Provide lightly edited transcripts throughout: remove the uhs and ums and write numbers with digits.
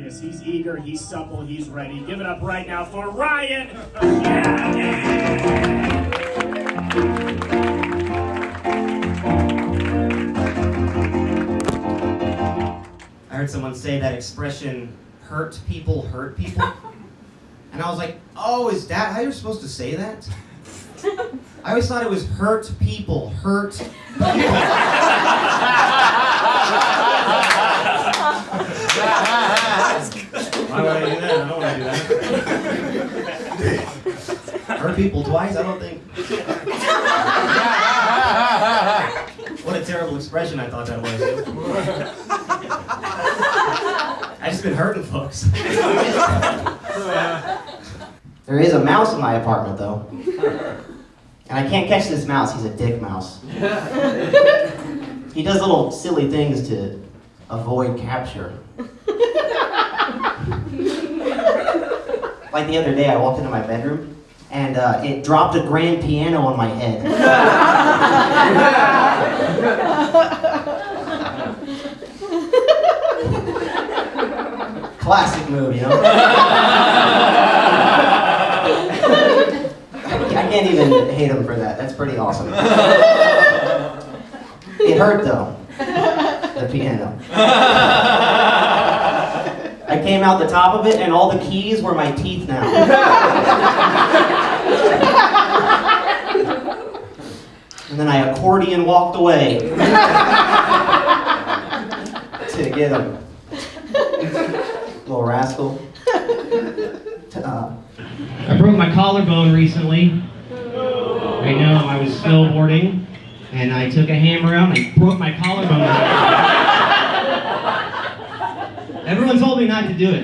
goodness, he's eager, he's supple, he's ready. Give it up right now for Ryan. Yeah. I heard someone say that expression, hurt people. And I was like, oh, is that how you're supposed to say that? I always thought it was hurt people. Why would I do that? I don't want to do that. Hurt people twice? I don't think. What a terrible expression I thought that was. I just been hurting folks. There is a mouse in my apartment, though. And I can't catch this mouse. He's a dick mouse. He does little silly things to avoid capture. Like the other day, I walked into my bedroom, and it dropped a grand piano on my head. Classic move, you know? I can't even hate him for that. That's pretty awesome. It hurt, though. The piano. I came out the top of it, and all the keys were my teeth now. And then I accordion walked away to get him. Little rascal. I broke my collarbone recently. I know, I was snowboarding, and I took a hammer out and I broke my collarbone. Everyone told me not to do it.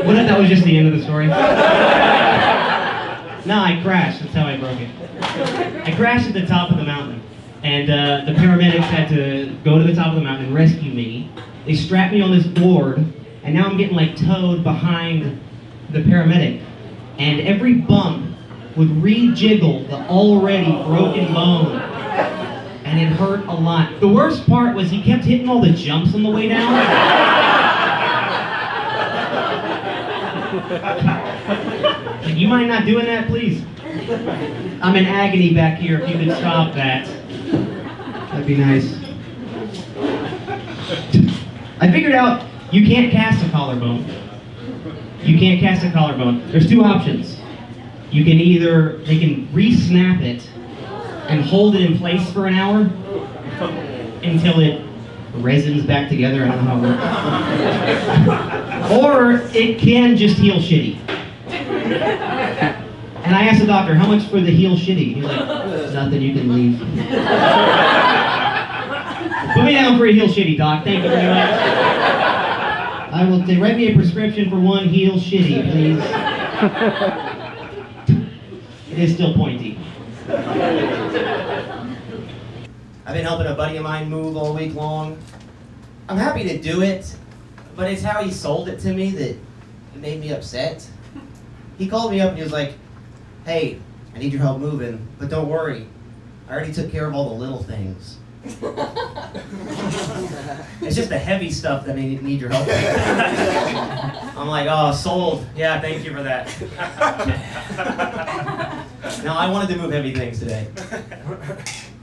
What if that was just the end of the story? No, I crashed. That's how I broke it. I crashed at the top of the mountain, and the paramedics had to go to the top of the mountain and rescue me. They strapped me on this board, and now I'm getting like towed behind the paramedic. And every bump would re-jiggle the already broken bone, and it hurt a lot. The worst part was he kept hitting all the jumps on the way down. Like, you mind not doing that, please? I'm in agony back here. If you could stop that, that'd be nice. I figured out you can't cast a collarbone. You can't cast a collarbone. There's two options. You can either, they can re-snap it and hold it in place for an hour until it resins back together. I don't know how it works. Or it can just heal shitty. And I asked the doctor, how much for the heal shitty? He's like, there's nothing, you can leave. Put me down for a heal shitty, doc. Thank you very much. I will write me a prescription for one heal shitty, please. It is still pointy. I've been helping a buddy of mine move all week long. I'm happy to do it, but it's how he sold it to me that made me upset. He called me up and he was like, hey, I need your help moving, but don't worry. I already took care of all the little things. It's just the heavy stuff that I need your help with. I'm like, oh, sold. Yeah, thank you for that. No, I wanted to move heavy things today.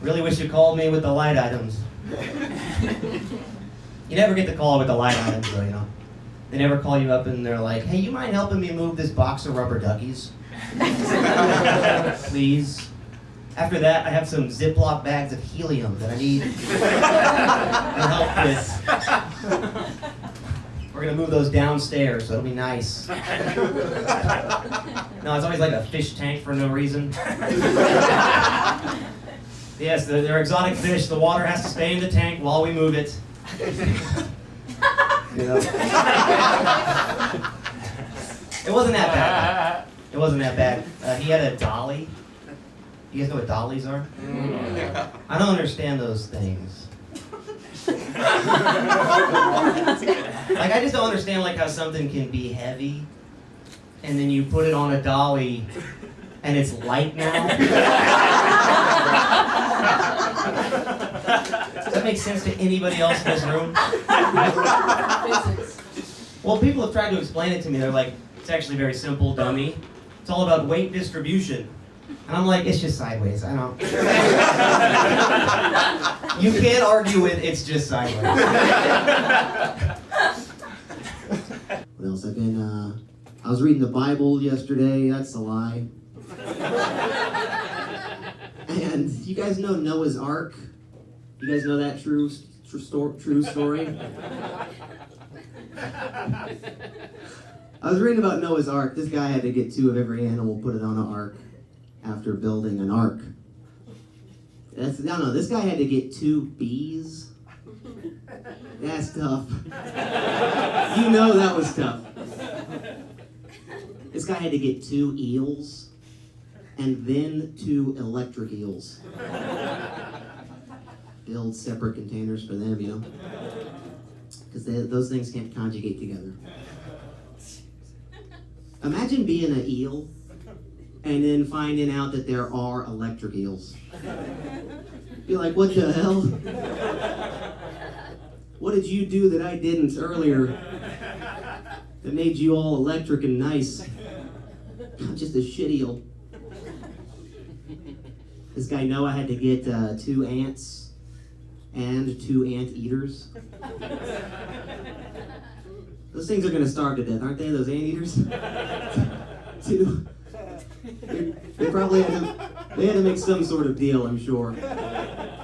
Really wish you called me with the light items. You never get the call with the light items, though, you know. They never call you up and they're like, hey, you mind helping me move this box of rubber duckies? Please. After that, I have some Ziploc bags of helium that I need help with. We're gonna move those downstairs, so it'll be nice. No, it's always like a fish tank for no reason. Yes, they're exotic fish. The water has to stay in the tank while we move it. You know? It wasn't that bad. It wasn't that bad. He had a dolly. You guys know what dollies are? I don't understand those things. Like, I just don't understand like how something can be heavy and then you put it on a dolly and it's light now. that make sense to anybody else in this room? Well, people have tried to explain it to me. They're like, it's actually very simple, dummy. It's all about weight distribution. And I'm like, it's just sideways. I don't. You can't argue with it's just sideways. What else? I was reading the Bible yesterday. That's a lie. And you guys know Noah's Ark? You guys know that true story? I was reading about Noah's Ark. This guy had to get 2 of every animal, put it on an ark after building an ark. No, this guy had to get 2 bees. That's tough. You know that was tough. This guy had to get 2 eels and then 2 electric eels. Build separate containers for them, you know? Because those things can't conjugate together. Imagine being an eel and then finding out that there are electric eels. Be like, what the hell? What did you do that I didn't earlier that made you all electric and nice? I'm just a shit eel. This guy Noah had to get 2 ants and 2 anteaters. Those things are going to starve to death, aren't they, those anteaters? 2. They probably had to make some sort of deal, I'm sure.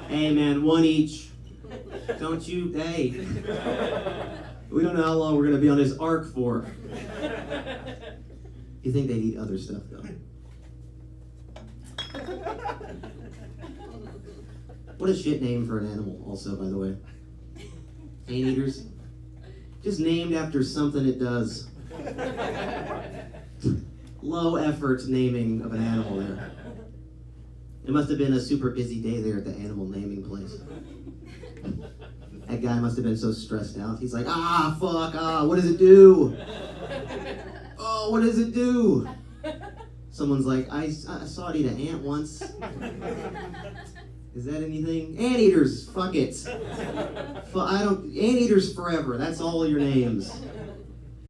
Hey man, 1 each. Don't you, hey. We don't know how long we're going to be on this ark for. You think they'd eat other stuff, though? What a shit name for an animal, also, by the way. Anteaters. Just named after something it does. Low effort naming of an animal there. It must have been a super busy day there at the animal naming place. That guy must have been so stressed out. He's like, fuck, what does it do? Oh, what does it do? Someone's like, I saw it eat an ant once. Is that anything? Anteaters, fuck it. Anteaters forever, that's all your names.